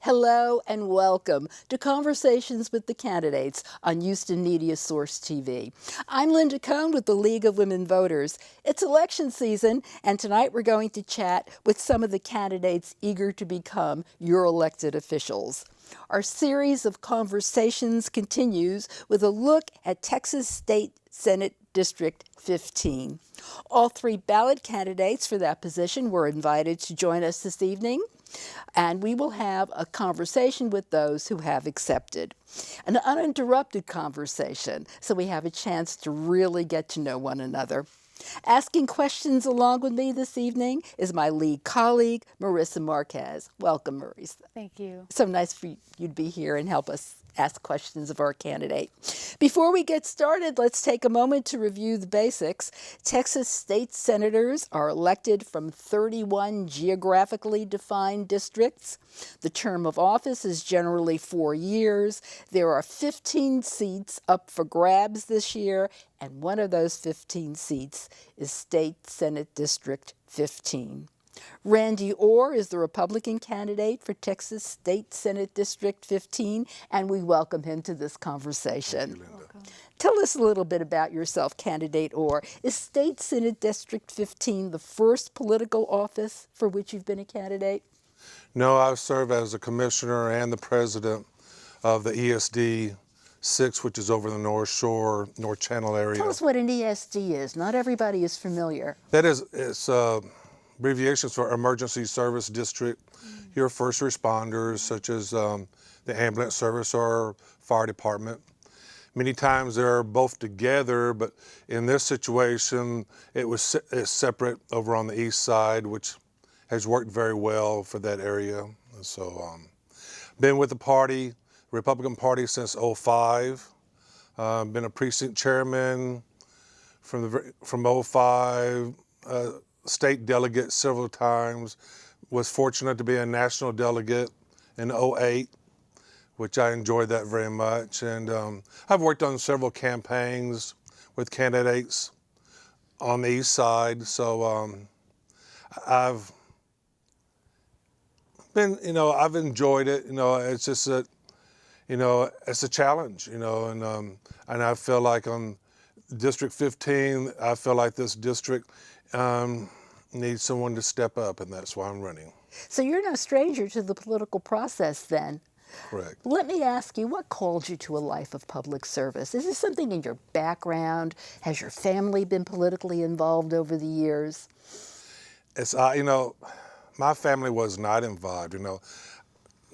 Hello and welcome to Conversations with the Candidates on Houston Media Source TV. I'm Linda Cohn with the League of Women Voters. It's election season, and tonight we're going to chat with some of the candidates eager to become your elected officials. Our series of conversations continues with a look at Texas State Senate District 15. All three ballot candidates for that position were invited to join us this evening, and we will have a conversation with those who have accepted. An uninterrupted conversation, so we have a chance to really get to know one another. Asking questions along with me this evening is my league colleague, Marissa Marquez. Welcome, Marissa. Thank you. So nice for you to be here and help us ask questions of our candidate. Before we get started, let's take a moment to review the basics. Texas state senators are elected from 31 geographically defined districts. The term of office is generally 4 years. There are 15 seats up for grabs this year, and one of those 15 seats is State Senate District 15. Randy Orr is the Republican candidate for Texas State Senate District 15, and we welcome him to this conversation. Thank you, Linda. Tell us a little bit about yourself, candidate Orr. Is State Senate District 15 the first political office for which you've been a candidate? No, I've served as a commissioner and the president of the ESD 6, which is over the North Shore, North Channel area. Tell us what an ESD is. Not everybody is familiar. That is, it's abbreviations for Emergency Service District. Your first responders, such as the ambulance service or fire department. Many times they're both together, but in this situation, it's separate over on the east side, which has worked very well for that area. And so, been with the party, Republican Party, since '05. Been a precinct chairman from '05. State delegate several times. Was fortunate to be a national delegate in '08, which I enjoyed that very much. And I've worked on several campaigns with candidates on the east side. So I've been, I've enjoyed it. It's just that, it's a challenge, and I feel like on District 15, I feel like this district needs someone to step up, and that's why I'm running. So you're no stranger to the political process then. Correct. Let me ask you, what called you to a life of public service? Is this something in your background? Has your family been politically involved over the years? It's, my family was not involved,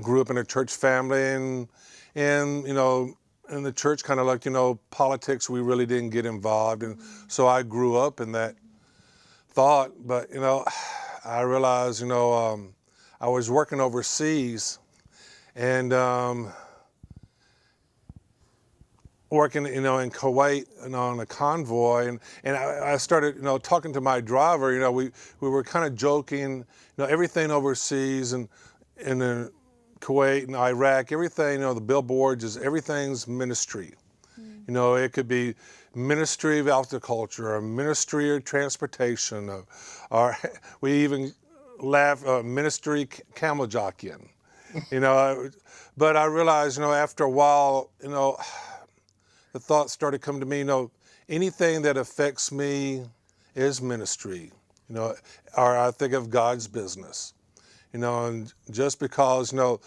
Grew up in a church family, and in the church, kind of like, politics, we really didn't get involved. And so I grew up in that thought, but, I realized, I was working overseas and working, in Kuwait and on a convoy. And I started, talking to my driver, we were kind of joking, everything overseas and in Kuwait and Iraq, everything, the billboards, everything's ministry. It could be Ministry of Agriculture or Ministry of Transportation, or we even laugh, Ministry Camel Jockeying, But I realized, after a while, the thought started coming to me, anything that affects me is ministry, or I think of God's business. And just because, a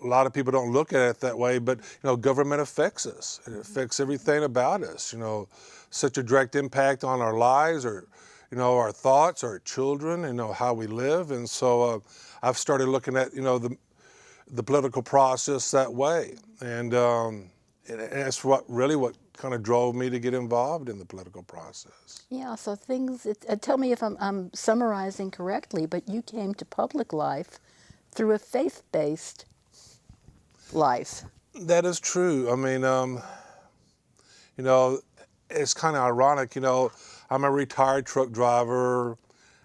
lot of people don't look at it that way, but, government affects us. It affects everything about us, such a direct impact on our lives or, our thoughts, our children, how we live. And so I've started looking at, the political process that way. And that's what kind of drove me to get involved in the political process. Yeah, so tell me if I'm summarizing correctly, but you came to public life through a faith-based life. That is true. I mean, it's kind of ironic, I'm a retired truck driver,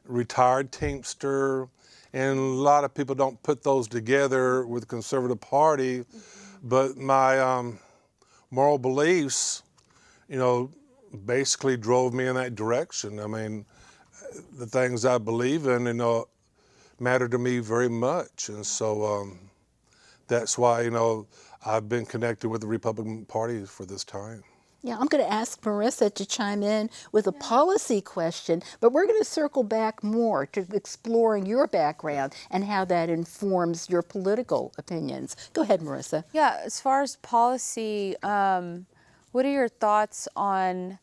retired Teamster, and a lot of people don't put those together with the Conservative Party, but my moral beliefs, basically drove me in that direction. I mean, the things I believe in, matter to me very much, and so that's why, I've been connected with the Republican Party for this time. Yeah, I'm going to ask Marissa to chime in with a policy question, but we're going to circle back more to exploring your background and how that informs your political opinions. Go ahead, Marissa. Yeah, as far as policy, what are your thoughts on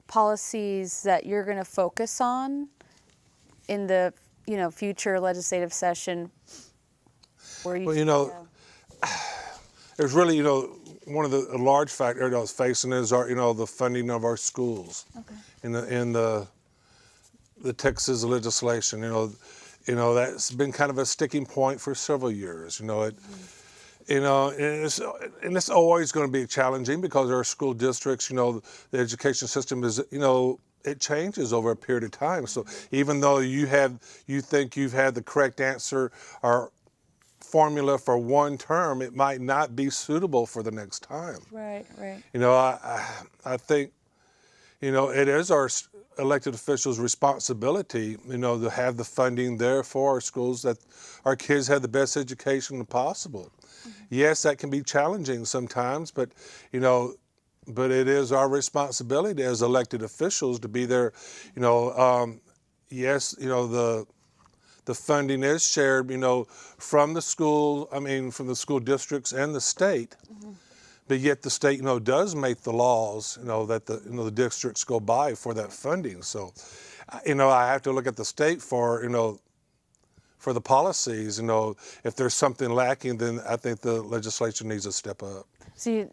policies that you're going to focus on in the future legislative session? Where you, there's really, one of the large factors I was facing is our, the funding of our schools. Okay. In the Texas legislation, that's been kind of a sticking point for several years. And it's always going to be challenging because our school districts, the education system is, it changes over a period of time. So even though you think you've had the correct answer or formula for one term, it might not be suitable for the next time. Right. I think, it is our elected officials' responsibility, to have the funding there for our schools that our kids have the best education possible. Mm-hmm. Yes, that can be challenging sometimes, but it is our responsibility as elected officials to be there. Yes, the funding is shared, from the school, from the school districts and the state. Mm-hmm. But yet the state, does make the laws, that the districts go by for that funding. So, I have to look at the state for the policies. If there's something lacking, then I think the legislature needs to step up. So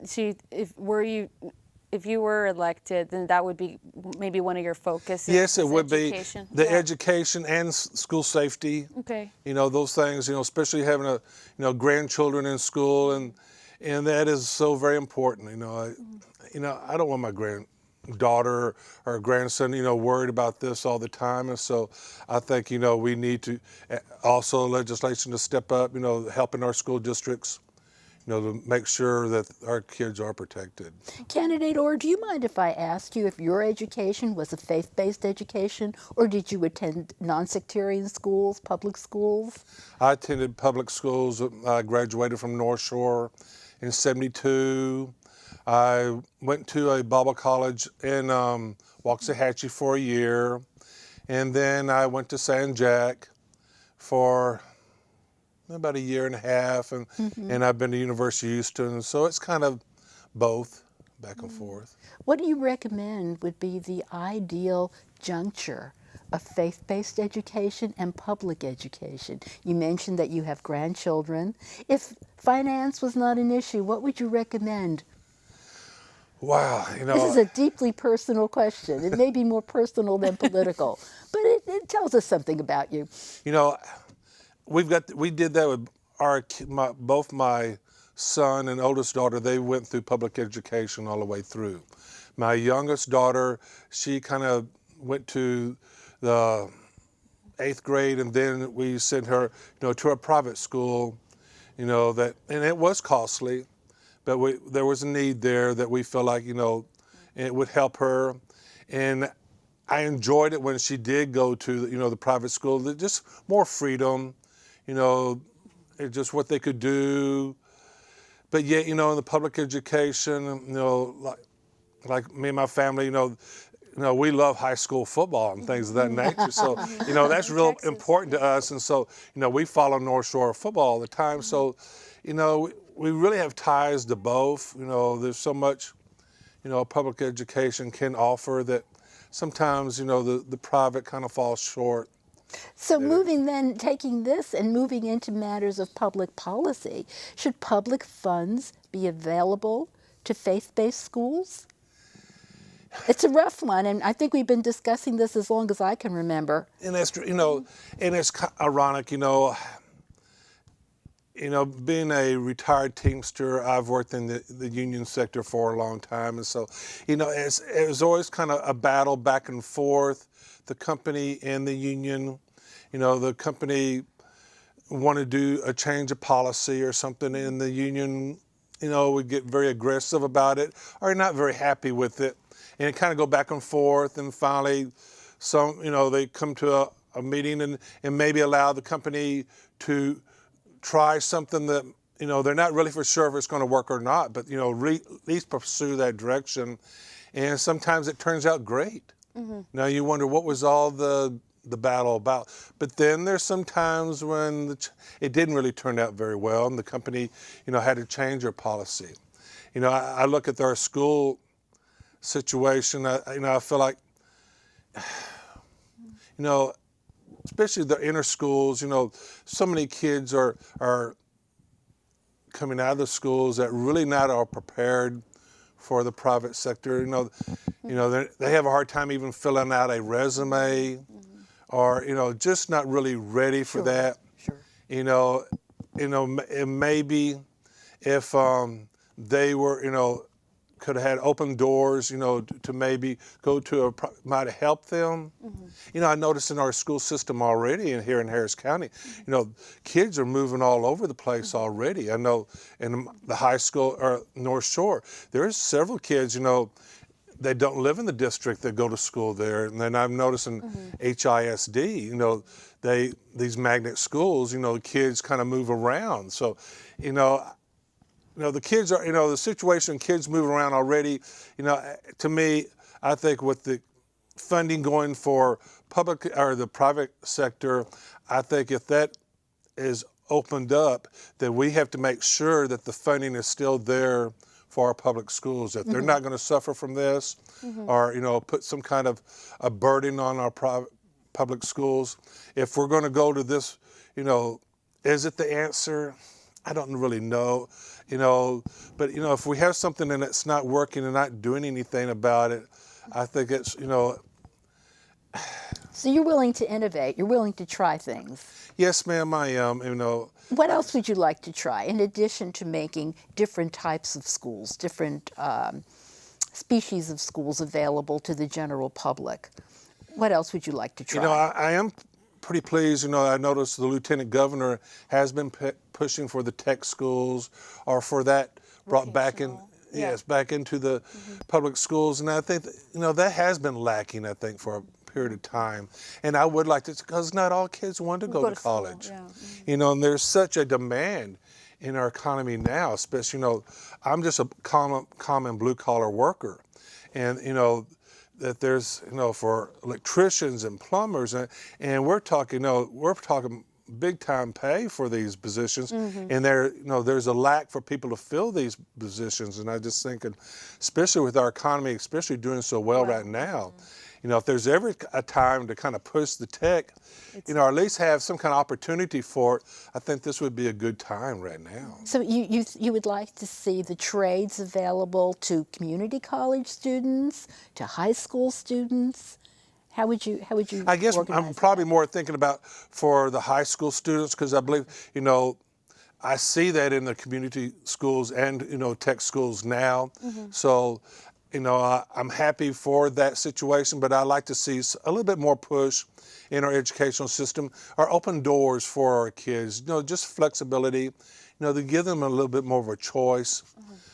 if you were elected, then that would be maybe one of your focuses. Yes, it would education. Be the education and school safety. Okay. Those things. Especially having grandchildren in school, and that is so very important. I don't want my granddaughter or grandson, worried about this all the time. And so I think, we need to also legislation to step up, helping our school districts, to make sure that our kids are protected. Candidate Orr, do you mind if I asked you if your education was a faith-based education, or did you attend non-sectarian schools, public schools? I attended public schools. I graduated from North Shore in '72. I went to a Bible college in Waxahachie for a year, and then I went to San Jac for about a year and a half, and I've been to University of Houston, so it's kind of both, back and forth. What do you recommend would be the ideal juncture of faith-based education and public education? You mentioned that you have grandchildren. If finance was not an issue, what would you recommend? Wow, This is a deeply personal question. It may be more personal than political, but it tells us something about you. We did that with both my son and oldest daughter. They went through public education all the way through. My youngest daughter, she kind of went to the 8th grade, and then we sent her, to a private school, and it was costly, but there was a need there that we felt like, it would help her. And I enjoyed it when she did go to, the private school. Just more freedom, just what they could do. But yet, in the public education, like me and my family, we love high school football and things of that nature. So, that's real important to us. And so, we follow North Shore football all the time. So, we really have ties to both. There's so much, public education can offer that sometimes, the private kind of falls short. So taking this and moving into matters of public policy, should public funds be available to faith-based schools? It's a rough one, and I think we've been discussing this as long as I can remember. And that's, and it's ironic, being a retired Teamster, I've worked in the union sector for a long time. And so, it was always kind of a battle back and forth, the company and the union. the company want to do a change of policy or something, and the union, would get very aggressive about it, or not very happy with it, and it kind of go back and forth, and finally, they come to a meeting and maybe allow the company to try something that, they're not really for sure if it's going to work or not, but, at least pursue that direction. And sometimes it turns out great. Now you wonder what was all the battle about. But then there's some times when it didn't really turn out very well, and the company, had to change their policy. I look at our school situation. I feel like, especially the inner schools, so many kids are coming out of the schools that really not are prepared for the private sector. They have a hard time even filling out a resume, or just not really ready for that. Sure. And maybe if they were, could have had open doors, to maybe go to might have helped them. I noticed in our school system already, and here in Harris County, kids are moving all over the place already. I know in the high school or North Shore, there's several kids, they don't live in the district that go to school there. And then I'm noticing HISD, these magnet schools, kids kind of move around. So, the kids are, the situation, kids move around already. To me, I think with the funding going for public or the private sector, I think if that is opened up, then we have to make sure that the funding is still there for our public schools, that they're not going to suffer from this, or put some kind of a burden on our public schools. If we're going to go to this, is it the answer? I don't really know, but if we have something and it's not working and not doing anything about it, I think it's, So you're willing to innovate. You're willing to try things. Yes, ma'am, I am. What else would you like to try in addition to making different types of schools, different species of schools available to the general public? What else would you like to try? I am pretty pleased. I noticed the lieutenant governor has been pushing for the tech schools, or for that brought back in. Yeah. Yes, back into the public schools, and I think that has been lacking. I think for a period of time, and I would like to, because not all kids want to go to college. School, yeah. And there's such a demand in our economy now, especially, I'm just a common blue collar worker, and that there's for electricians and plumbers, and we're talking big time pay for these positions, and there's a lack for people to fill these positions, and I just think, especially with our economy, especially doing so well right now, if there's ever a time to kind of push the tech, or at least have some kind of opportunity for it, I think this would be a good time right now. So you would like to see the trades available to community college students, to high school students? How would you I guess organize I'm probably that? more thinking about for the high school students, because I believe, I see that in the community schools and, tech schools now. So, I'm happy for that situation, but I'd like to see a little bit more push in our educational system, or open doors for our kids, just flexibility, to give them a little bit more of a choice,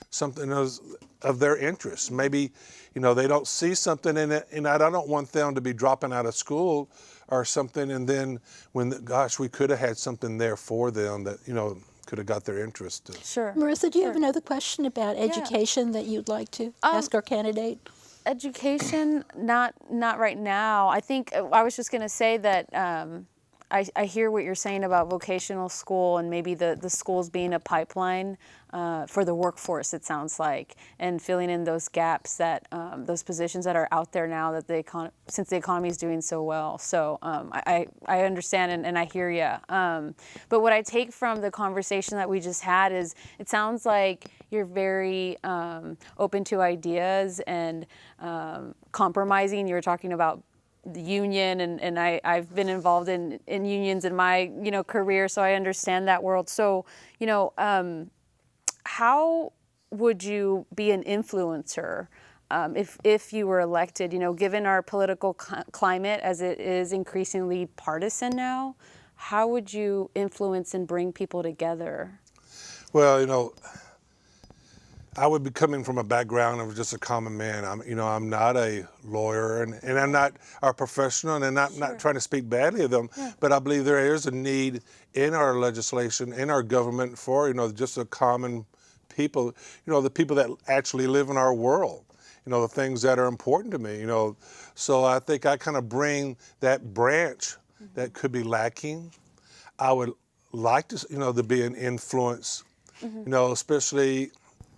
something of their interest. Maybe, they don't see something in it, and I don't want them to be dropping out of school or something, and then we could have had something there for them that, could have got their interest. Sure. Marissa, do you have another question about education that you'd like to ask our candidate? Education, not right now. I think I was just going to say that I hear what you're saying about vocational school and maybe the schools being a pipeline for the workforce, it sounds like, and filling in those gaps, that those positions that are out there now that since the economy is doing so well. So I understand and I hear you. But what I take from the conversation that we just had is it sounds like you're very open to ideas and compromising. You were talking about the union, and I've been involved in unions in my career, so I understand that world. So how would you be an influencer if you were elected, given our political climate as it is increasingly partisan now, how would you influence and bring people together? Well, I would be coming from a background of just a common man. I'm not a lawyer, and I'm not a professional, and I'm not trying to speak badly of them. Yeah. But I believe there is a need in our legislation, in our government, for just a common people. The people that actually live in our world. The things that are important to me. So I think I kind of bring that branch that could be lacking. I would like to, to be an influence. Especially.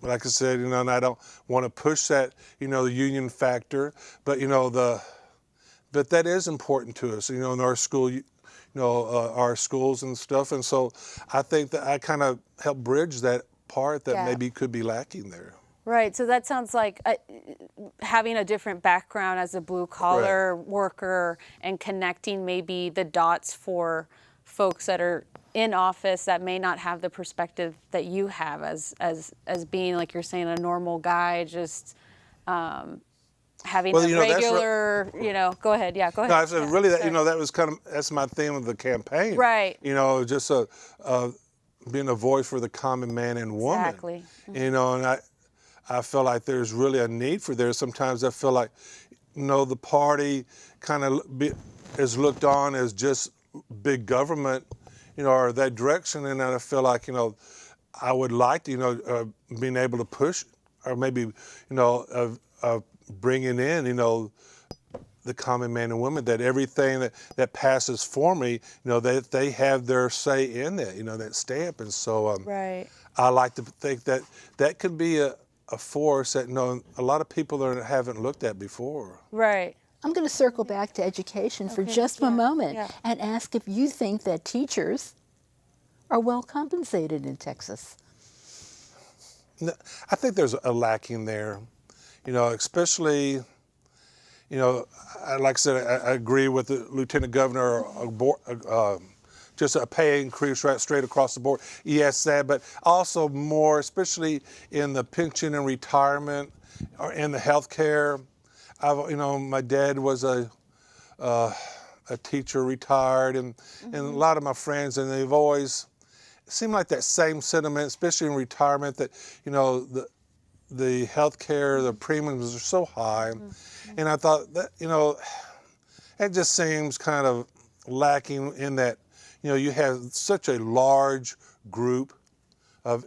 Like I said, and I don't want to push that, the union factor, but but that is important to us, in our school, our schools and stuff, and so I think that I kind of help bridge that part that maybe could be lacking there. Right. So that sounds like having a different background as a blue collar worker and connecting maybe the dots for folks that are in office that may not have the perspective that you have as being, like you're saying, a normal guy, just having a regular, go ahead. Yeah, go ahead. No, I said really that, that was that's my theme of the campaign. Right. Just being a voice for the common man and woman. Exactly. And I feel like there's really a need for there. Sometimes I feel like, the party kind of is looked on as just big government, or that direction, and I feel like, I would like to, being able to push, or maybe, bringing in, the common man and woman, that everything that passes for me, that they have their say in that, that stamp, and so right. I like to think that could be a force that a lot of people haven't looked at before. Right. I'm going to circle back to education for just a moment and ask if you think that teachers are well compensated in Texas. I think there's a lacking there, especially, like I said, I agree with the Lieutenant Governor, just a pay increase right straight across the board. Yes, that, but also more, especially in the pension and retirement or in the health care. My dad was a teacher, retired, and a lot of my friends, and they've always seemed like that same sentiment, especially in retirement, that the health care, the premiums are so high, and I thought that it just seems kind of lacking in that you have such a large group of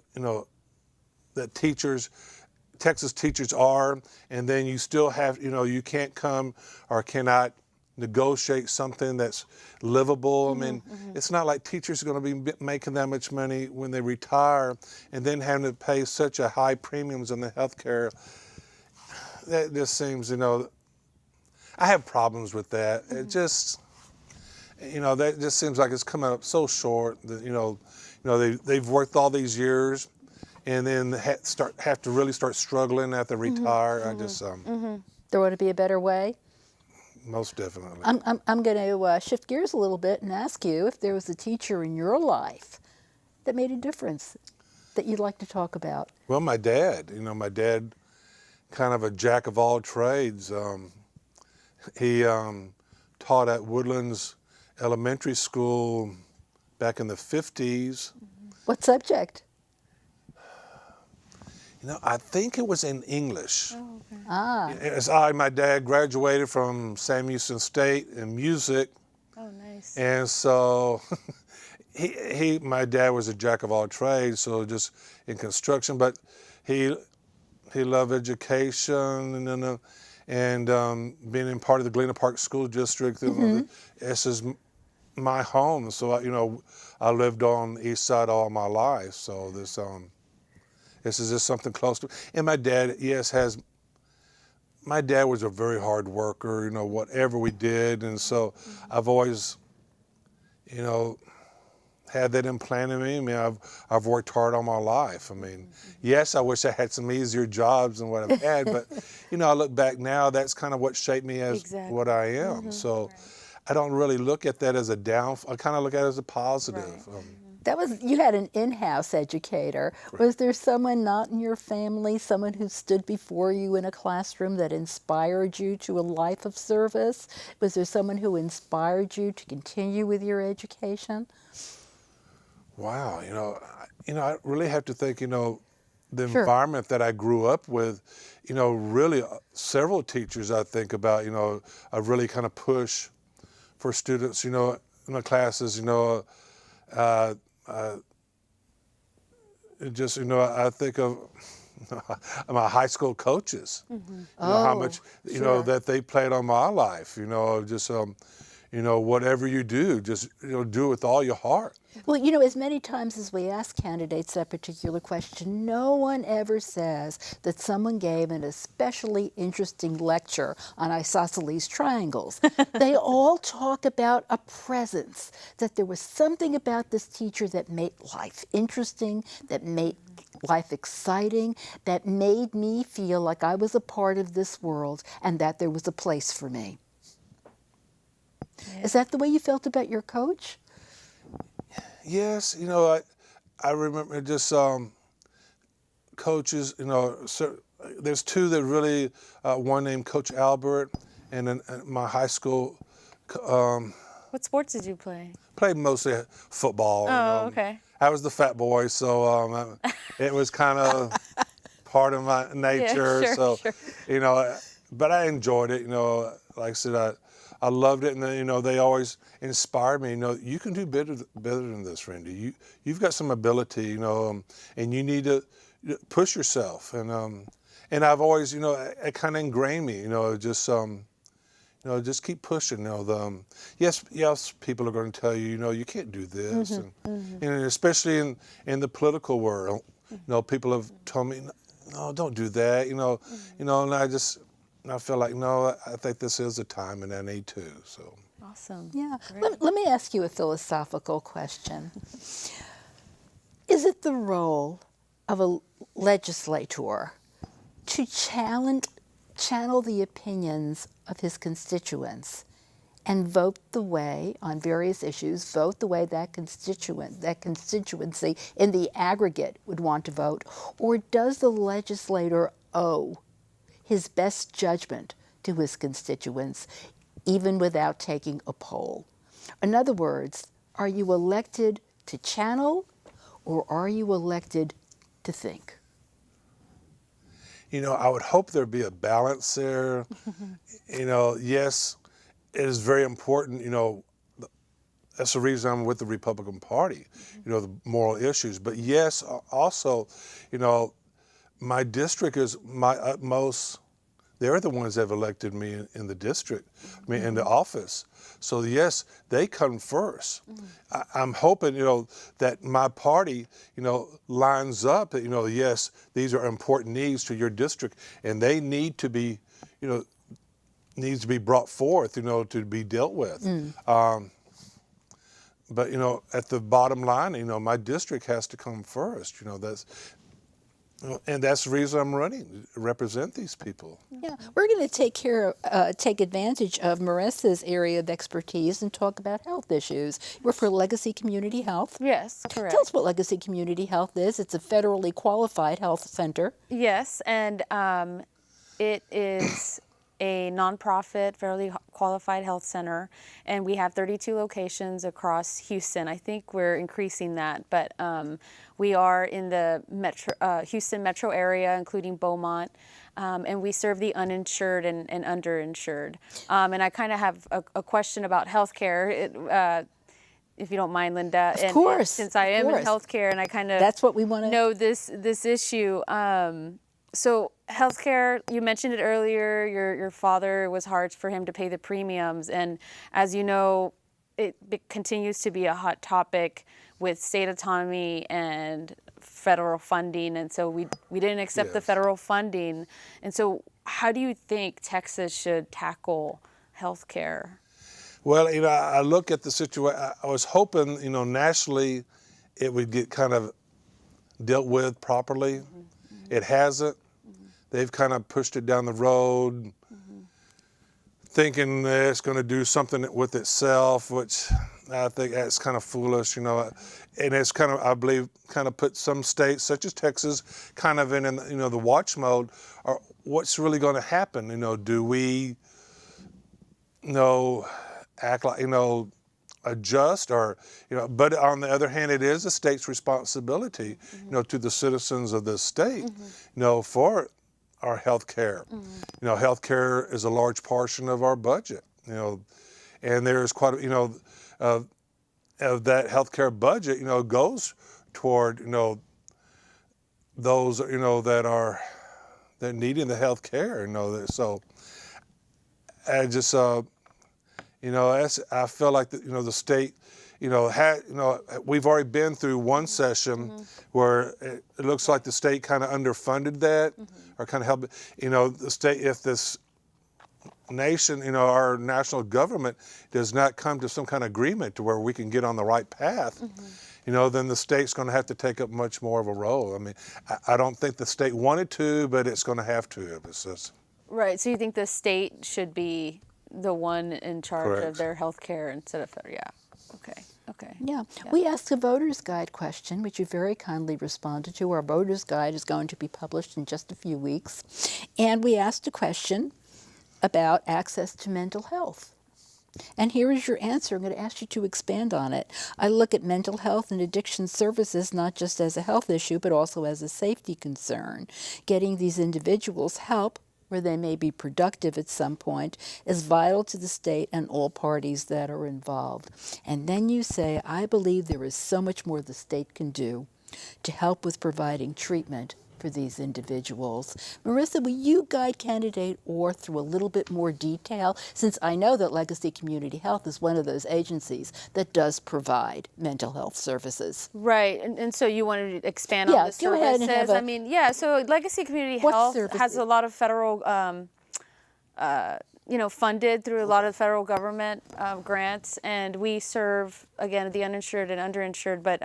that teachers. Texas teachers are, and then you still have, you can't come or cannot negotiate something that's livable. I mean, it's not like teachers are going to be making that much money when they retire and then having to pay such a high premiums on the health care. That just seems, I have problems with that. It just, that just seems like it's coming up so short that, they've worked all these years, and then have to really start struggling after retire. I just There ought to be a better way. Most definitely. I'm going to shift gears a little bit and ask you if there was a teacher in your life that made a difference that you'd like to talk about. Well, my dad. My dad, kind of a jack of all trades. He taught at Woodlands Elementary School back in the 50s. What subject? I think it was in English. Oh, okay. Ah. My dad graduated from Sam Houston State in music. Oh, nice. And so my dad was a jack of all trades, so just in construction, but he loved education and being in part of the Galena Park School District. This is my home, so I lived on the east side all my life, so this is just something close to. And my dad, my dad was a very hard worker, whatever we did. And so I've always, had that implanted in me. I mean, I've worked hard all my life. I mean, yes, I wish I had some easier jobs than what I've had, but, I look back now, that's kind of what shaped me as what I am. So I don't really look at that as a downfall. I kind of look at it as a positive. That was, you had an in-house educator. Was there someone not in your family, someone who stood before you in a classroom that inspired you to a life of service? Was there someone who inspired you to continue with your education? Wow, I really have to think, the Sure. environment that I grew up with, really several teachers I think about, I really kind of push for students, in the classes, I think of my high school coaches, how Oh, much, sure. that they played on my life, just, whatever you do, just, do it with all your heart. Well, as many times as we ask candidates that particular question, no one ever says that someone gave an especially interesting lecture on isosceles triangles. They all talk about a presence, that there was something about this teacher that made life interesting, that made life exciting, that made me feel like I was a part of this world and that there was a place for me. Is that the way you felt about your coach? Yes, I remember just coaches, there's two that really, one named Coach Albert, and then my high school What sports did you play? played mostly football. Oh, okay. I was the fat boy, so it was kind of part of my nature. sure, So, sure. but I enjoyed it. Like I said, I loved it, and then, they always inspired me. You can do better than this, Randy. You've got some ability, and you need to push yourself. And I've always, it kind of ingrained me, just keep pushing. Yes, people are going to tell you, you can't do this, and especially in the political world, people have told me, no, don't do that, and I feel like, no, I think this is the time, and I need to. So. Awesome. Yeah. Great. Let me ask you a philosophical question. Is it the role of a legislator to channel the opinions of his constituents and vote the way on various issues, vote the way that constituency in the aggregate would want to vote? Or does the legislator owe his best judgment to his constituents, even without taking a poll? In other words, are you elected to channel, or are you elected to think? I would hope there'd be a balance there. Yes, it is very important, that's the reason I'm with the Republican Party, the moral issues. But yes, also, my district is my utmost. They're the ones that have elected me in the district, in the office. So yes, they come first. I'm hoping, that my party, lines up that, yes, these are important needs to your district, and they need to be, needs to be brought forth, to be dealt with. But, at the bottom line, my district has to come first. And that's the reason I'm running, to represent these people. Yeah, we're going to take advantage of Marissa's area of expertise and talk about health issues. We're for Legacy Community Health. Yes, correct. Tell us what Legacy Community Health is. It's a federally qualified health center. Yes, and it is a nonprofit, fairly qualified health center, and we have 32 locations across Houston. I think we're increasing that, but we are in the Houston metro area, including Beaumont, and we serve the uninsured and underinsured. And I kind of have a question about healthcare. If you don't mind, Linda. Of course. Since I am in healthcare, and I kind of That's what we want to know this issue. So healthcare, you mentioned it earlier, your father, was hard for him to pay the premiums. And as you know, it continues to be a hot topic with state autonomy and federal funding. And so we didn't accept the federal funding. And so how do you think Texas should tackle healthcare? Well, I look at the situation. I was hoping, nationally it would get kind of dealt with properly. It hasn't. They've kind of pushed it down the road. thinking that it's going to do something with itself, which I think that's kind of foolish, and it's kind of, I believe, kind of put some states such as Texas kind of in the watch mode. Or what's really going to happen? Do we act like adjust, or but on the other hand, it is the state's responsibility to the citizens of this state for our health care. Health care is a large portion of our budget, and there's quite of that health care budget goes toward those that needing the health care. So I just I feel like the state we've already been through one session where it looks like the state kind of underfunded that, or kind of helped the state. If this nation, our national government does not come to some kind of agreement to where we can get on the right path, then the state's going to have to take up much more of a role. I mean, I don't think the state wanted to, but it's going to have to. Right. So you think the state should be the one in charge Correct. of their health care instead of federal? Yeah. Okay. Yeah. We asked a voter's guide question, which you very kindly responded to. Our voter's guide is going to be published in just a few weeks. And we asked a question about access to mental health. And here is your answer. I'm going to ask you to expand on it. I look at mental health and addiction services not just as a health issue, but also as a safety concern. Getting these individuals help where they may be productive at some point is vital to the state and all parties that are involved. And then you say, I believe there is so much more the state can do to help with providing treatment for these individuals. Marissa, will you guide candidate Orr through a little bit more detail, since I know that Legacy Community Health is one of those agencies that does provide mental health services? Right, and so you wanted to expand Yeah, on the go services. ahead and have a- So Legacy Community What Health services? has a lot of federal, funded through a lot of federal government grants, and we serve, again, the uninsured and underinsured, but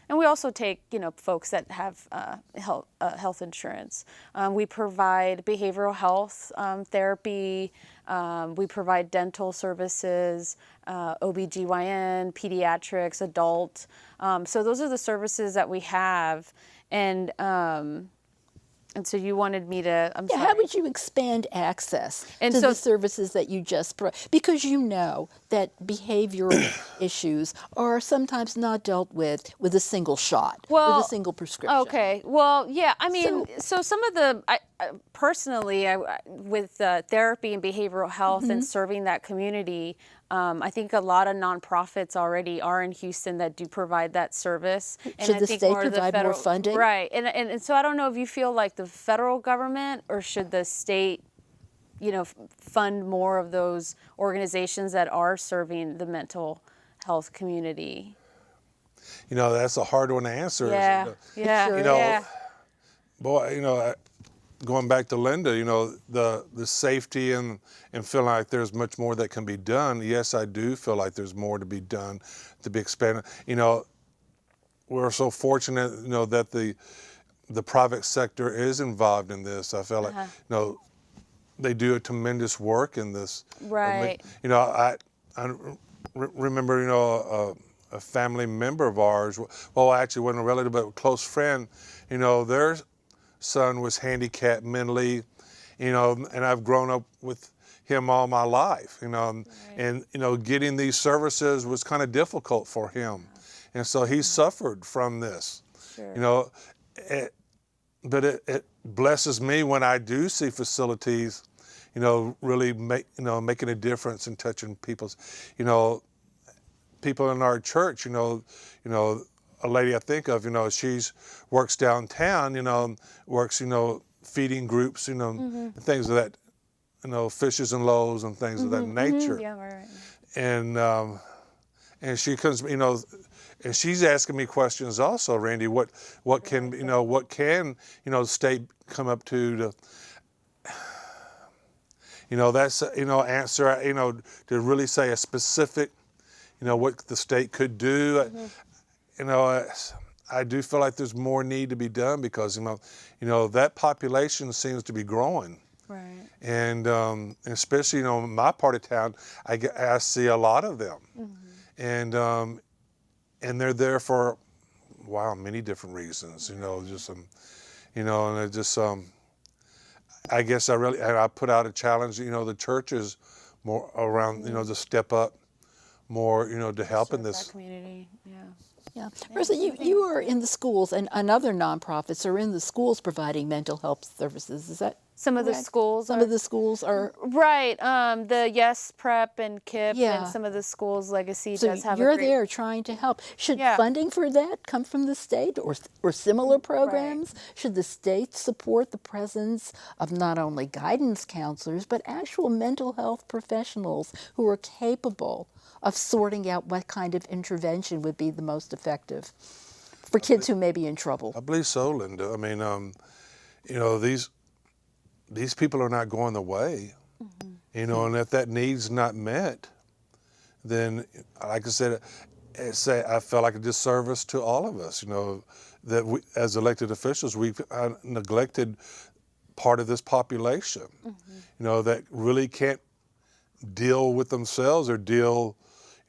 and we also take, folks that have health insurance. We provide behavioral health therapy. We provide dental services, OBGYN, pediatrics, adult. So those are the services that we have. And so you wanted me to, I'm sorry. How would you expand access And to so- the services that you just because you know that behavioral issues are sometimes not dealt with a single shot, with a single prescription. Okay. Well, yeah. I mean, so some of the, personally, with therapy and behavioral health and serving that community, I think a lot of nonprofits already are in Houston that do provide that service. And Should I the think state more of the provide more funding? Right. And so I don't know if you feel like the federal government, or should the state, fund more of those organizations that are serving the mental health community? That's a hard one to answer. Yeah. Boy, going back to Linda, the safety and feeling like there's much more that can be done. Yes, I do feel like there's more to be done, to be expanded. We're so fortunate, that the private sector is involved in this. I feel like, they do a tremendous work in this. Right. I remember, a family member of ours, well, actually wasn't a relative, but a close friend, their son was handicapped mentally, and I've grown up with him all my life, and, getting these services was kind of difficult for him. And so he suffered from this, Sure. But it blesses me when I do see facilities, really making a difference and touching people's, people in our church, a lady I think of, she's works downtown, works, feeding groups, and things of that, Fishes and Loaves and things of that nature. Yeah, right. And she comes, and she's asking me questions also, Randy. What can the state come up to that's answer, to really say a specific, what the state could do. I do feel like there's more need to be done because that population seems to be growing. Right. And especially, in my part of town, I see a lot of them. And they're there for, wow, many different reasons, just, and it just, I guess I put out a challenge, the churches more around, to step up more, to help in Serve this. that community. Yeah. Yeah. Marissa, you are in the schools, and other nonprofits are in the schools providing mental health services. Is that Some of the correct? schools Some are of the schools are. right. The Yes Prep and KIP Yeah. and some of the schools Legacy So does have you're a great. there trying to help. Should Yeah. funding for that come from the state or similar programs? Should the state support the presence of not only guidance counselors, but actual mental health professionals who are capable of sorting out what kind of intervention would be the most effective for kids who may be in trouble? I believe so, Linda. I mean, these people are not going the way, and if that need's not met, then, like I said, I felt like a disservice to all of us, that we, as elected officials, we've neglected part of this population, that really can't deal with themselves or deal,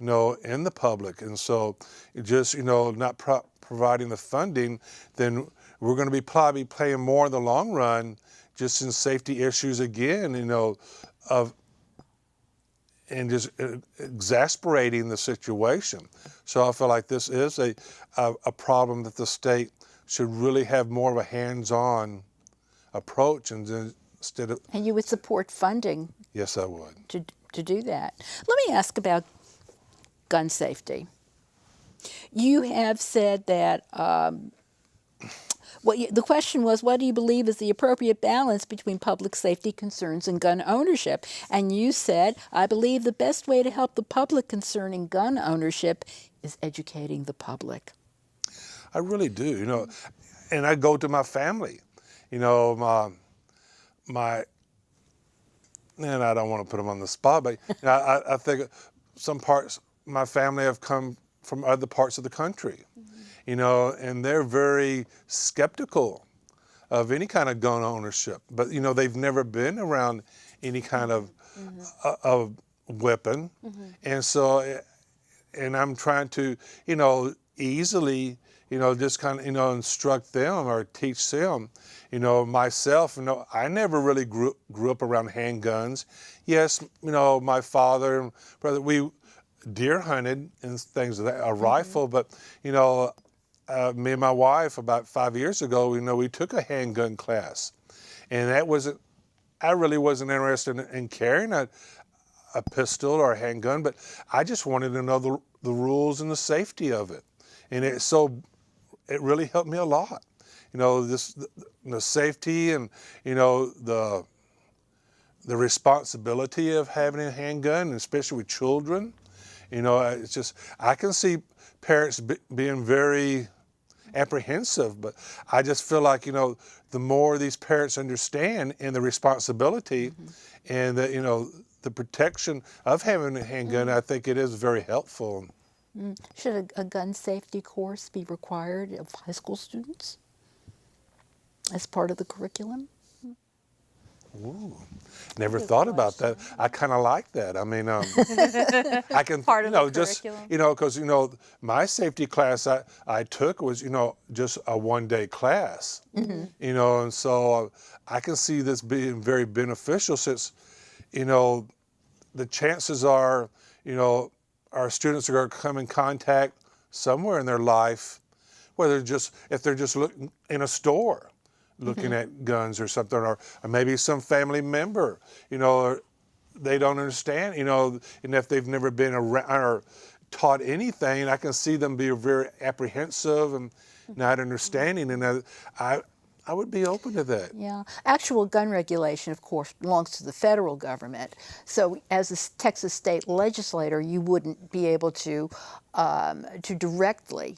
in the public. And so just, not providing the funding, then we're going to be probably paying more in the long run just in safety issues again, and just exasperating the situation. So I feel like this is a problem that the state should really have more of a hands-on approach, and instead of. And you would support funding Yes, I would. to do that. Let me ask about gun safety. You have said that the question was, what do you believe is the appropriate balance between public safety concerns and gun ownership? And you said, I believe the best way to help the public concerning gun ownership is educating the public. I really do, and I go to my family, my and I don't want to put them on the spot, but I think some parts, my family have come from other parts of the country, and they're very skeptical of any kind of gun ownership. But, they've never been around any kind of weapon. And so, and I'm trying to, easily, just kind of, instruct them or teach them. Myself, I never really grew up around handguns. Yes, my father and brother, we deer hunted and things like that, a rifle, but, me and my wife about 5 years ago, we took a handgun class. And I really wasn't interested in carrying a pistol or a handgun, but I just wanted to know the rules and the safety of it. And it really helped me a lot. The safety and, the responsibility of having a handgun, especially with children. It's just, I can see parents being very apprehensive, but I just feel like, the more these parents understand and the responsibility and the protection of having a handgun, I think it is very helpful. Should a gun safety course be required of high school students as part of the curriculum? Ooh, never thought about that. I kind of like that. I mean, I can, Part of the just, curriculum. because, my safety class I took was, just a one-day class, and so I can see this being very beneficial since, the chances are, our students are going to come in contact somewhere in their life, if they're just looking in a store, looking at guns or something, or maybe some family member, or they don't understand, and if they've never been around or taught anything, I can see them be very apprehensive and not understanding, and I would be open to that. Yeah. Actual gun regulation, of course, belongs to the federal government. So as a Texas state legislator, you wouldn't be able to directly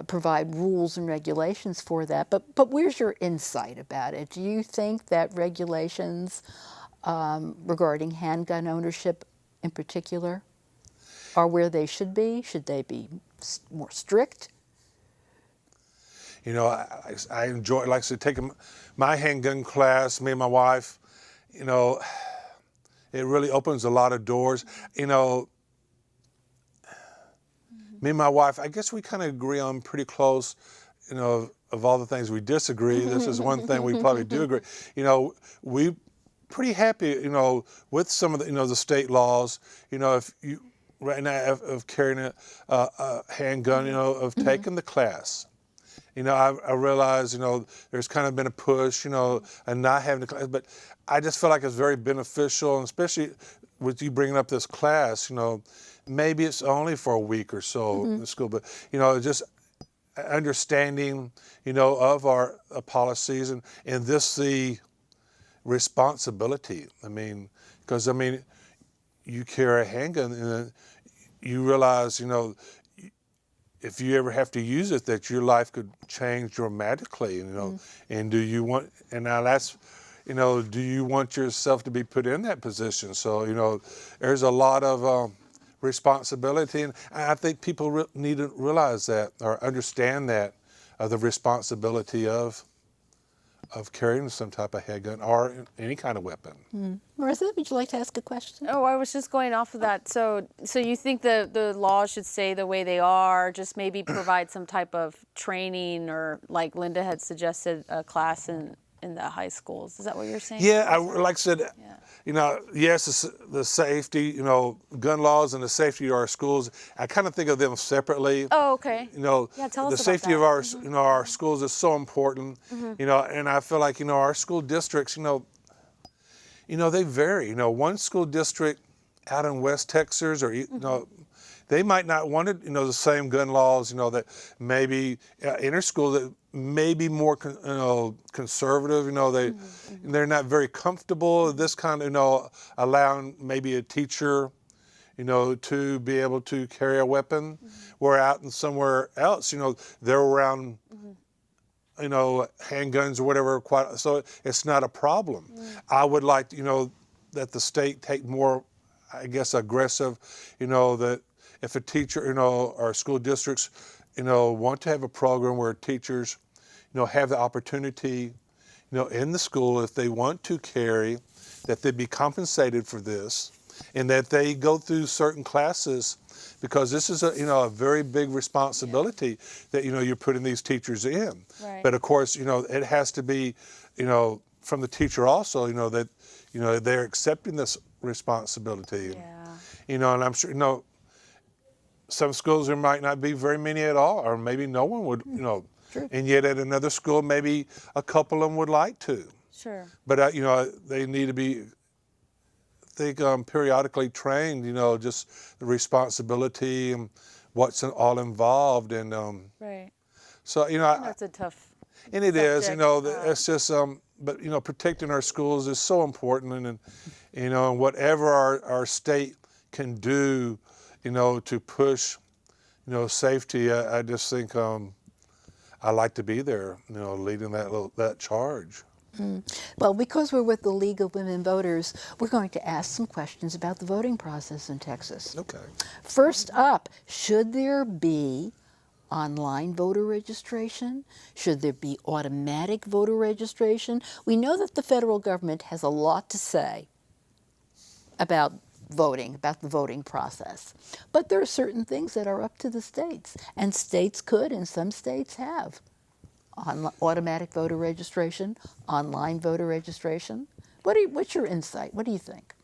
provide rules and regulations for that. But where's your insight about it? Do you think that regulations regarding handgun ownership in particular are where they should be? Should they be more strict? You know, I enjoy, like I said, taking my handgun class, me and my wife, you know, it really opens a lot of doors. You know, me and my wife, I guess we kind of agree on pretty close, you know, of all the things we disagree. This is one thing we probably do agree. You know, we pretty happy, you know, with some of the, you know, the state laws. You know, if you right now of carrying a handgun, you know, of taking the class. You know, I realize, you know, there's kind of been a push, you know, and not having the class, but I just feel like it's very beneficial, and especially with you bringing up this class, you know, maybe it's only for a week or so in school, but, you know, just understanding, you know, of our policies and this the responsibility. I mean, because, I mean, you carry a handgun and you realize, you know, if you ever have to use it, that your life could change dramatically, you know, and do you want, and now that's, you know, do you want yourself to be put in that position? So, you know, there's a lot of responsibility, and I think people need to realize that or understand that, the responsibility of carrying some type of handgun or any kind of weapon. Martha, would you like to ask a question? Oh, I was just going off of that. So you think the laws should stay the way they are, just maybe provide some type of training, or like Linda had suggested, a class in the high schools. Is that what you're saying? Yeah, like I said, you know, yes, the safety, you know, gun laws and the safety of our schools, I kind of think of them separately. Oh, okay. You know, Yeah, tell us the about safety that. of our, you know, our schools is so important. You know, and I feel like, you know, our school districts, you know, they vary. You know, one school district out in West Texas, or you know, they might not want it, you know, the same gun laws, you know, that maybe inner school that may be more, you know, conservative. You know, they're not very comfortable with this kind of, you know, allowing maybe a teacher, you know, to be able to carry a weapon. Where out in somewhere else, you know, they're around, you know, handguns or whatever. So it's not a problem. I would like, you know, that the state take more, I guess, aggressive, you know, that if a teacher, you know, or school districts, you know, want to have a program where teachers, you know, have the opportunity, you know, in the school, if they want to carry, that they be compensated for this, and that they go through certain classes, because this is a, you know, a very big responsibility that, you know, you're putting these teachers in. Right. But of course, you know, it has to be, you know, from the teacher also, you know, that, you know, they're accepting this responsibility. Yeah. You know, and I'm sure, you know, some schools there might not be very many at all, or maybe no one would, you know, and yet at another school, maybe a couple of them would like to. Sure. But, you know, they need to be, I think, periodically trained, you know, just the responsibility and what's all involved. And Right. so, you know, That's a tough. and it is, you subject. know, it's just, but, you know, protecting our schools is so important. And you know, and whatever our state can do, you know, to push, you know, safety, I just think I like to be there, you know, leading that charge. Well, because we're with the League of Women Voters, we're going to ask some questions about the voting process in Texas. Okay. First up, should there be online voter registration? Should there be automatic voter registration? We know that the federal government has a lot to say about voting, about the voting process. But there are certain things that are up to the states, and states could, and some states have, automatic voter registration, online voter registration. What's your insight? What do you think?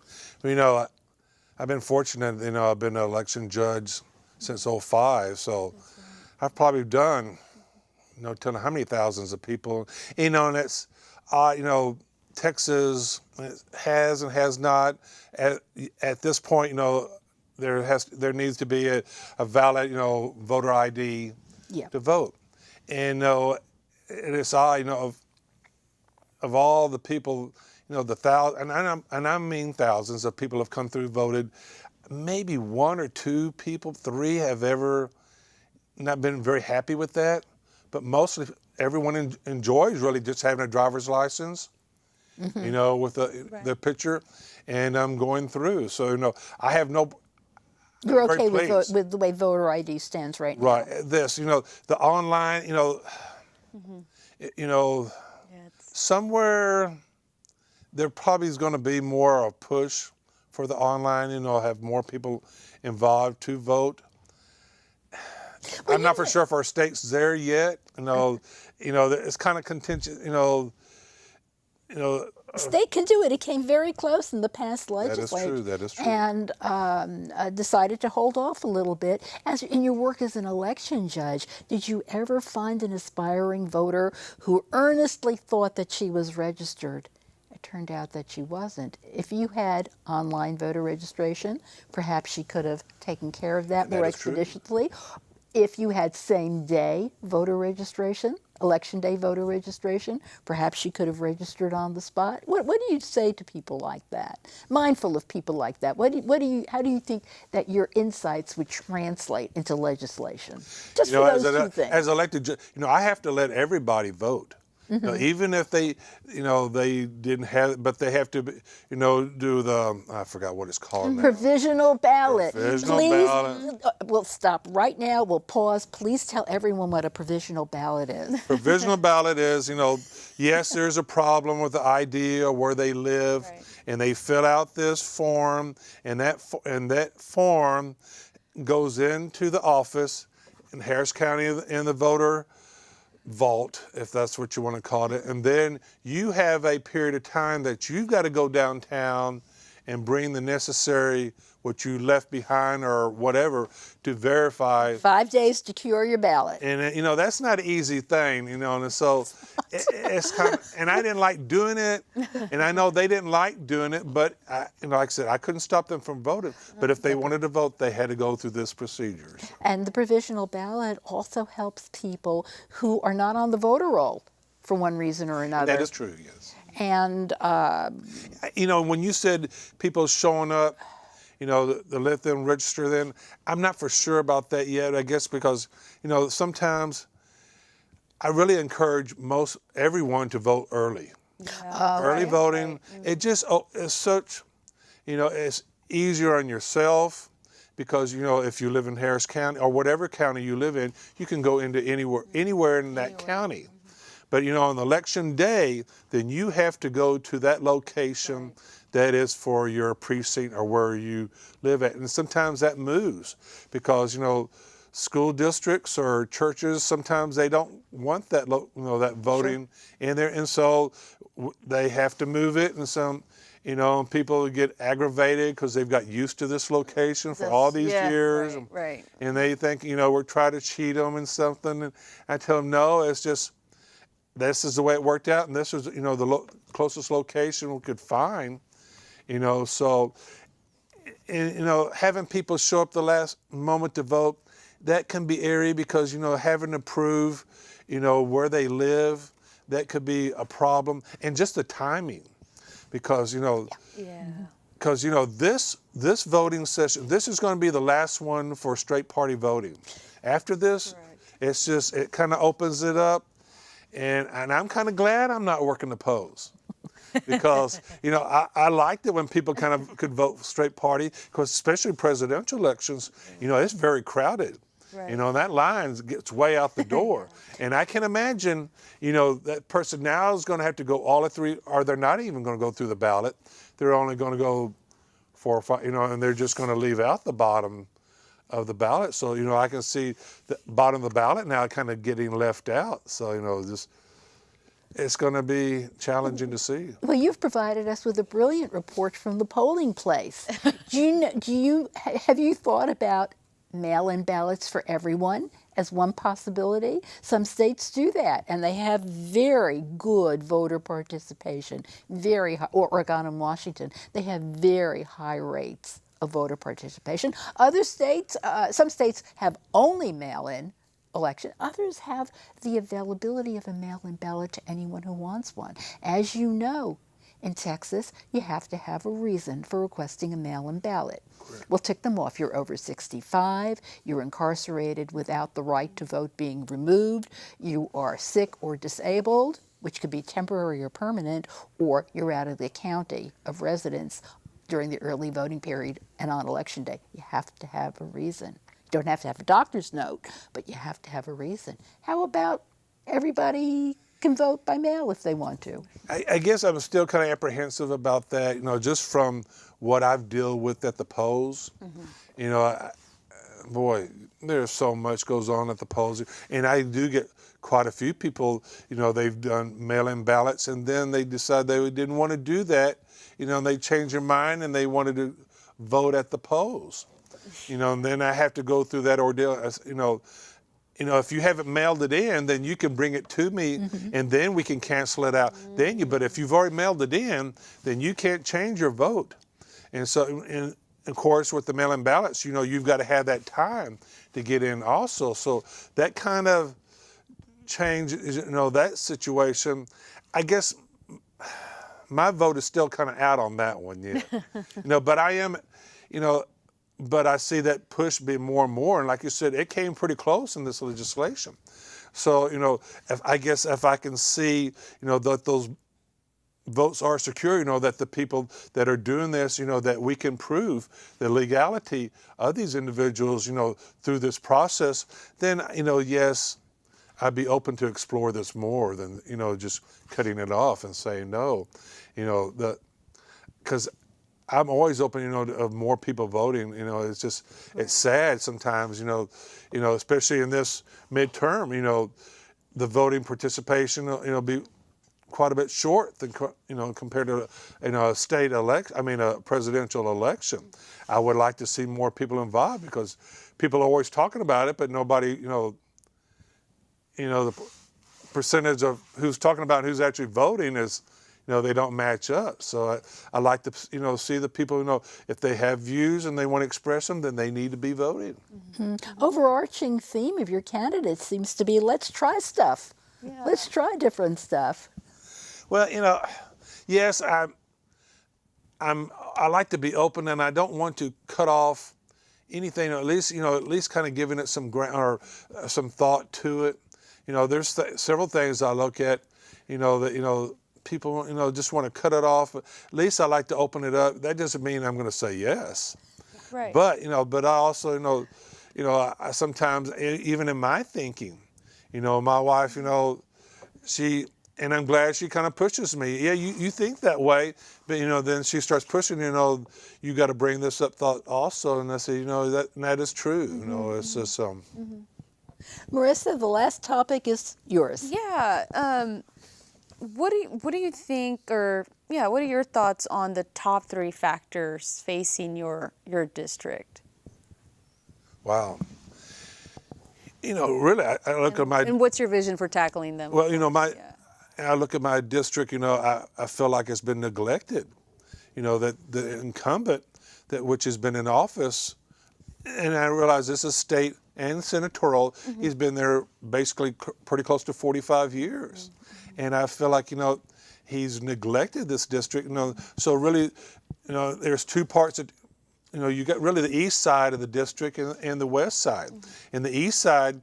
You know, I've been fortunate, you know, I've been an election judge since '05, so I've probably done, you know, tell how many thousands of people, you know, and it's, you know, Texas has and has not. At this point, you know, there needs to be a valid, you know, voter ID to vote. And, you know, it's odd, you know, of all the people, you know, the thousands, and I mean thousands of people have come through, voted. Maybe one or two people, three, have ever not been very happy with that. But mostly everyone enjoys really just having a driver's license, you know, with the picture, and I'm going through. So, you know, I have no. You're okay with the way voter ID stands right now? Right. This, you know, the online, you know, You know, somewhere there probably is going to be more of a push for the online, you know, have more people involved to vote. I'm not for sure if our state's there yet. You know, it's kind of contentious. You know, State can do it. It came very close in the past that is legislature. true. That is true. And decided to hold off a little bit. As in your work as an election judge, did you ever find an aspiring voter who earnestly thought that she was registered? It turned out that she wasn't. If you had online voter registration, perhaps she could have taken care of that more is true. expeditiously. If you had same-day voter registration, election day voter registration, perhaps she could have registered on the spot. What do you say to people like that? Mindful of people like that, how do you think that your insights would translate into legislation? Just You know, for those two things. as elected, you know, I have to let everybody vote. You know, even if they, you know, they didn't have, but they have to, you know, do the, I forgot what it's called now. Provisional ballot. Provisional Please, ballot. We'll stop right now. We'll pause. Please tell everyone what a provisional ballot is. Provisional ballot is, you know, yes, there's a problem with the ID or where they live, and they fill out this form, and that form goes into the office in Harris County in the voter vault, if that's what you want to call it, and then you have a period of time that you've got to go downtown and bring the necessary what you left behind or whatever to verify. 5 days to cure your ballot. And you know, that's not an easy thing, you know, and so it's kind of, and I didn't like doing it, and I know they didn't like doing it, but you know, like I said, I couldn't stop them from voting, but if they wanted to vote, they had to go through this procedure. And the provisional ballot also helps people who are not on the voter roll for one reason or another. That is true, yes. And You know, when you said people showing up, you know, to let them register then, I'm not for sure about that yet, I guess, because, you know, sometimes I really encourage everyone to vote early. Early voting, it just is such, you know, it's easier on yourself because, you know, if you live in Harris County or whatever county you live in, you can go into anywhere in that county. But, you know, on election day, then you have to go to that location that is for your precinct or where you live at. And sometimes that moves because, you know, school districts or churches, sometimes they don't want that, that voting in there. And so they have to move it. And some, you know, people get aggravated because they've got used to this location for all these years. Right. And they think, you know, we're trying to cheat them and something. And I tell them, no, it's just, this is the way it worked out, and this is, you know, the closest location we could find, you know. So, and, you know, having people show up the last moment to vote, that can be airy because, you know, having to prove, you know, where they live, that could be a problem, and just the timing, because, you know, because, you know, this voting session, this is going to be the last one for straight party voting. After this, it's just, it kind of opens it up. And I'm kind of glad I'm not working the polls because, you know, I liked it when people kind of could vote straight party because especially presidential elections, you know, it's very crowded. You know, and that line gets way out the door. And I can imagine, you know, that person now is going to have to go all the three, or they're not even going to go through the ballot. They're only going to go 4 or 5, you know, and they're just going to leave out the bottom of the ballot. So, you know, I can see the bottom of the ballot now kind of getting left out. So, you know, just it's going to be challenging to see. well, you've provided us with a brilliant report from the polling place. Have you thought about mail-in ballots for everyone as one possibility? Some states do that, and they have very good voter participation. Very high, or Oregon and Washington, they have very high rates of voter participation. Other states, some states have only mail-in election. Others have the availability of a mail-in ballot to anyone who wants one. As you know, in Texas, you have to have a reason for requesting a mail-in ballot. Correct. We'll tick them off. You're over 65, you're incarcerated without the right to vote being removed, you are sick or disabled, which could be temporary or permanent, or you're out of the county of residence during the early voting period and on election day. You have to have a reason. You don't have to have a doctor's note, but you have to have a reason. How about everybody can vote by mail if they want to. I guess I'm still kind of apprehensive about that, just from what I've dealt with at the polls. You know, boy, there's so much goes on at the polls. And I do get quite a few people, they've done mail-in ballots and then they decide they didn't want to do that, and they changed their mind and they wanted to vote at the polls. And then I have to go through that ordeal, if you haven't mailed it in, then you can bring it to me, and then we can cancel it out. But if you've already mailed it in, then you can't change your vote. And so, and of course, with the mail-in ballots, you've got to have that time to get in also. So that kind of changes, that situation. I guess my vote is still kind of out on that one yet. But I am, but I see that push be more and more. And like you said, it came pretty close in this legislation. So, if I can see, that those votes are secure, that the people that are doing this, that we can prove the legality of these individuals, through this process, then, yes, I'd be open to explore this more than, just cutting it off and saying no, because I'm always open, of more people voting. It's sad sometimes, especially in this midterm, the voting participation, be quite a bit short than, compared to, a presidential election. I would like to see more people involved because people are always talking about it, but nobody, the percentage of who's talking about who's actually voting is, they don't match up. So I like to, see the people, if they have views and they want to express them, then they need to be voting. Overarching theme of your candidates seems to be let's try stuff. Yeah. Let's try different stuff. Well, yes, I like to be open, and I don't want to cut off anything. At least kind of giving it some ground or some thought to it. There's several things I look at. That people just want to cut it off. At least I like to open it up. That doesn't mean I'm going to say yes. Right. But but I also I sometimes, even in my thinking, my wife, she. And I'm glad she kind of pushes me. Yeah, you think that way, but then she starts pushing. You got to bring this up thought also. And I say, that is true. It's just Marissa, the last topic is yours. Yeah. What do you think, or what are your thoughts on the top 3 factors facing your district? Wow. Really, I look at my. And what's your vision for tackling them? Well, I look at my district, I feel like it's been neglected. That the incumbent, which has been in office, and I realize this is state and senatorial, he's been there basically pretty close to 45 years. And I feel like, he's neglected this district. So really, there's 2 parts of, you got really the east side of the district and the west side. In the east side,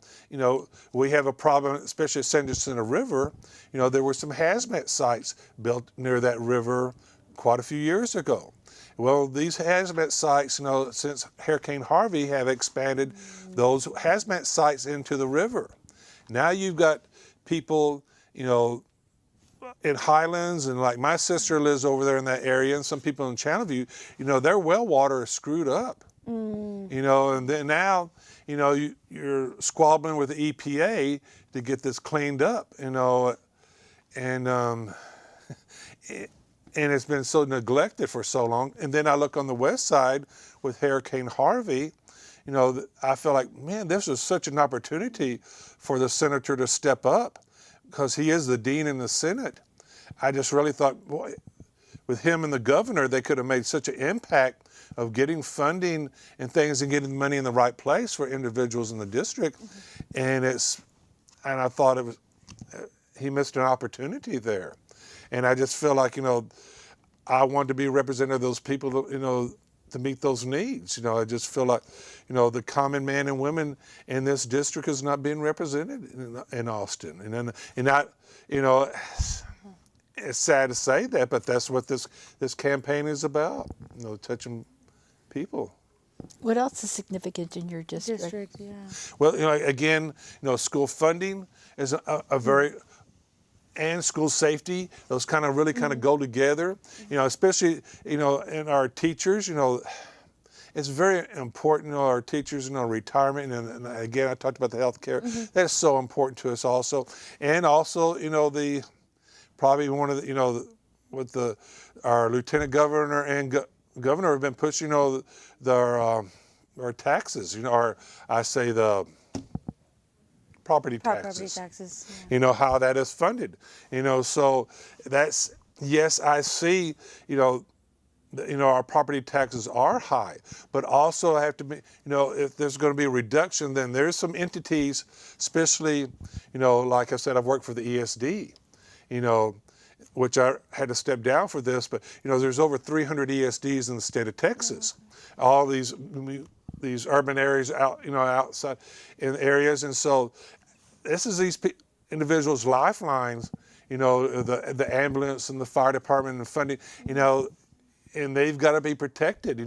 we have a problem, especially at Sanderson River. There were some hazmat sites built near that river quite a few years ago. Well, these hazmat sites, since Hurricane Harvey, have expanded those hazmat sites into the river. Now you've got people, in Highlands, and like my sister lives over there in that area, and some people in Channelview, their well water is screwed up. And then now, you're squabbling with the EPA to get this cleaned up, and it's been so neglected for so long. And then I look on the west side with Hurricane Harvey, I feel like, man, this is such an opportunity for the senator to step up, because he is the dean in the Senate. I just really thought, boy, with him and the governor, they could have made such an impact of getting funding and things and getting money in the right place for individuals in the district. And I thought he missed an opportunity there. And I just feel like, I wanted to be a representative of those people, to meet those needs. I just feel like, the common man and women in this district is not being represented in Austin. And it's sad to say that, but that's what this campaign is about, touching people. What else is significant in your district? District, yeah. Well, again, school funding is a very, and school safety, those kind of really kind of go together. Especially, in our teachers, it's very important, our teachers, retirement, and again, I talked about the health care. That's so important to us also. And also, probably one of the, with our lieutenant governor and governor have been pushing, our taxes, the property Property taxes. taxes. How that is funded. So that's, yes, I see, our property taxes are high, but also have to be, if there's going to be a reduction, then there's some entities, especially, like I said, I've worked for the ESD, which I had to step down for this, but, there's over 300 ESDs in the state of Texas. All these urban areas outside in areas. And so this is these individuals' lifelines, the ambulance and the fire department and funding, and they've got to be protected.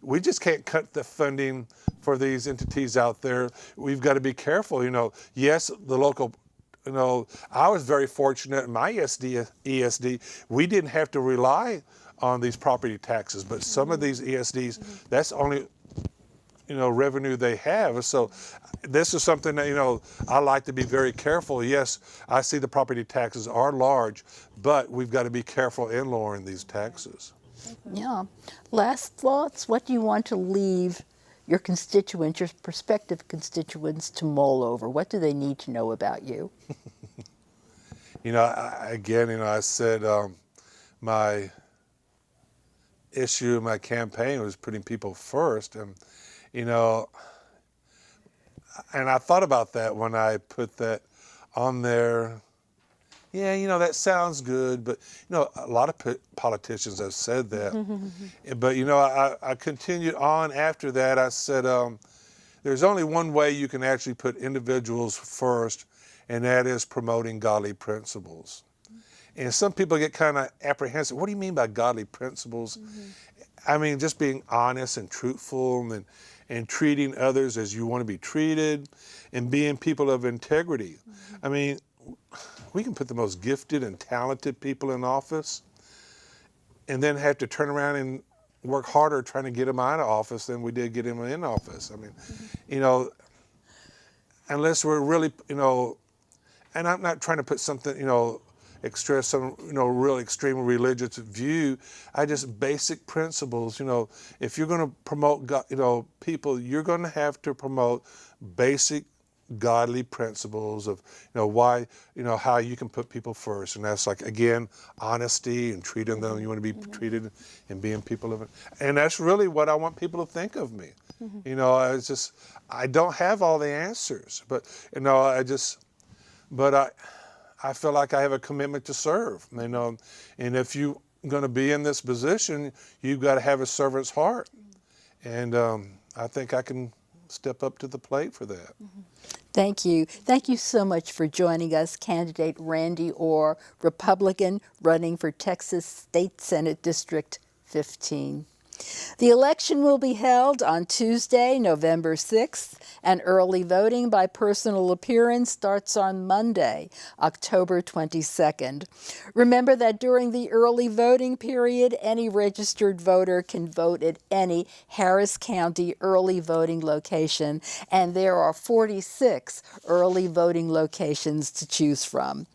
We just can't cut the funding for these entities out there. We've got to be careful. Yes, the local, I was very fortunate in my ESD, we didn't have to rely on these property taxes, but some of these ESDs, that's only, revenue they have. So this is something that, I like to be very careful. Yes, I see the property taxes are large, but we've got to be careful in lowering these taxes. Yeah. Last thoughts? What do you want to leave your constituents, your prospective constituents, to mull over? What do they need to know about you? I said my issue in my campaign was putting people first, and and I thought about that when I put that on there. Yeah, that sounds good, but a lot of politicians have said that. But I continued on after that. I said there's only one way you can actually put individuals first, and that is promoting godly principles. And some people get kind of apprehensive. What do you mean by godly principles? I mean, just being honest and truthful, and treating others as you want to be treated, and being people of integrity. I mean, we can put the most gifted and talented people in office and then have to turn around and work harder trying to get them out of office than we did get them in office. I mean, unless we're really, and I'm not trying to put something, express some, real extreme religious view. I just basic principles, if you're going to promote, people, you're going to have to promote basic godly principles of, why, how you can put people first. And that's like, again, honesty and treating them, you want to be treated, and being people of it. And that's really what I want people to think of me. I don't have all the answers, but, I feel like I have a commitment to serve, and if you're going to be in this position, you've got to have a servant's heart. And I think I can step up to the plate for that. Thank you. Thank you so much for joining us, candidate Randy Orr, Republican, running for Texas State Senate District 15. The election will be held on Tuesday, November 6th, and early voting by personal appearance starts on Monday, October 22nd. Remember that during the early voting period, any registered voter can vote at any Harris County early voting location, and there are 46 early voting locations to choose from.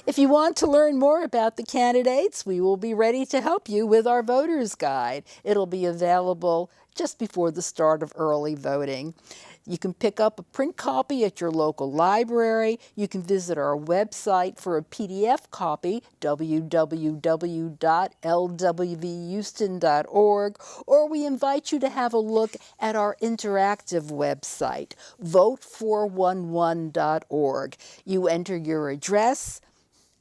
If you want to learn more about the candidates, we will be ready to help you with our voter's guide. It'll be available just before the start of early voting. You can pick up a print copy at your local library. You can visit our website for a PDF copy, www.lwvhouston.org, or we invite you to have a look at our interactive website, vote411.org. You enter your address,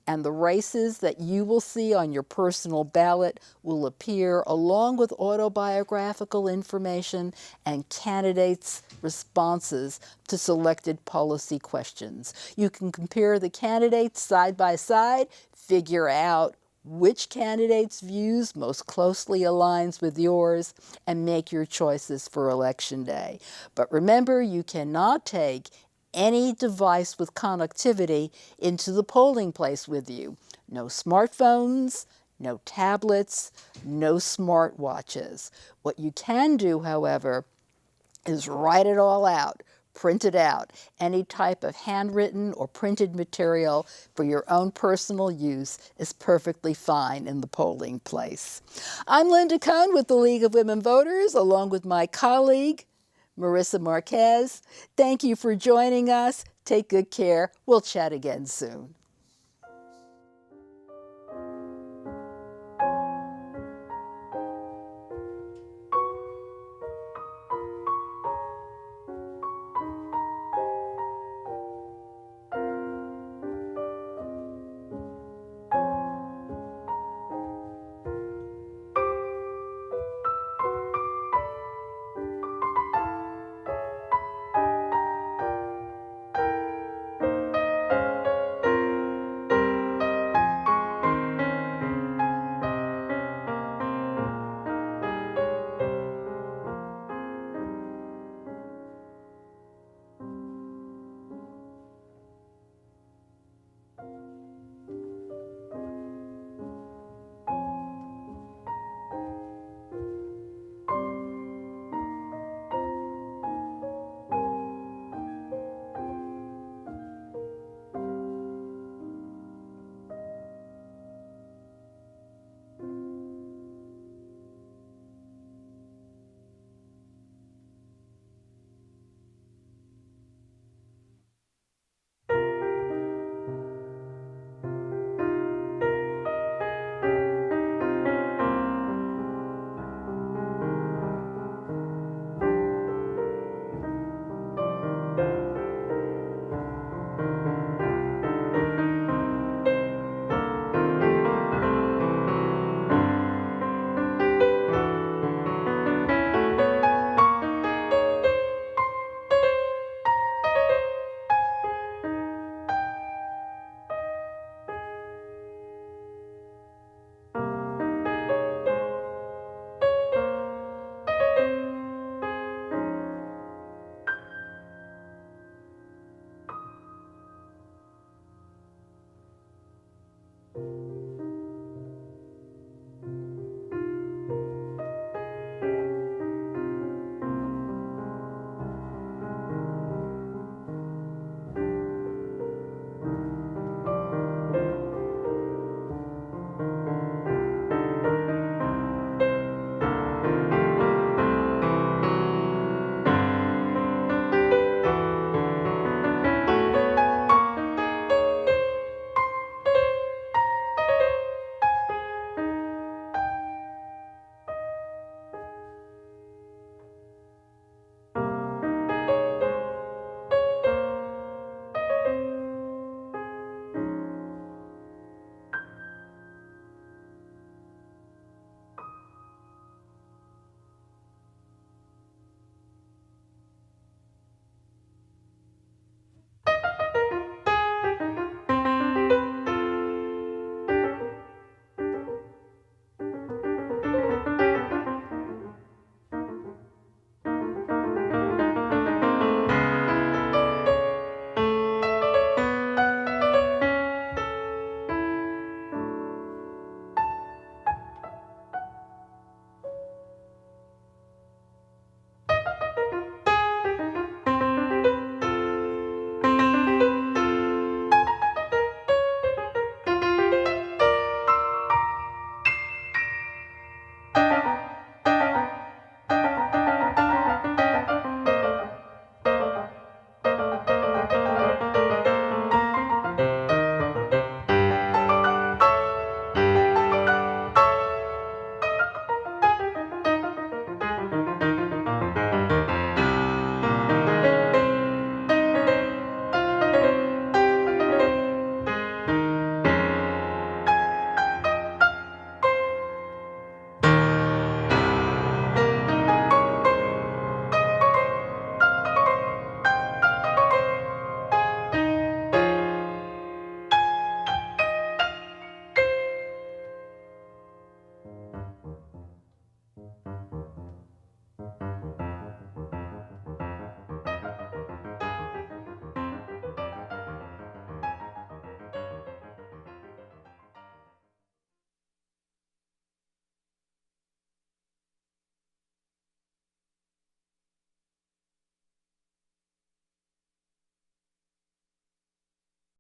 and the races that you will see on your personal ballot will appear along with autobiographical information and candidates' responses to selected policy questions. You can compare the candidates side by side, figure out which candidate's views most closely aligns with yours, and make your choices for Election Day. But remember, you cannot take any device with connectivity into the polling place with you. No smartphones, no tablets, no smartwatches. What you can do, however, is write it all out, print it out. Any type of handwritten or printed material for your own personal use is perfectly fine in the polling place. I'm Linda Cohn with the League of Women Voters, along with my colleague, Marissa Marquez. Thank you for joining us. Take good care. We'll chat again soon.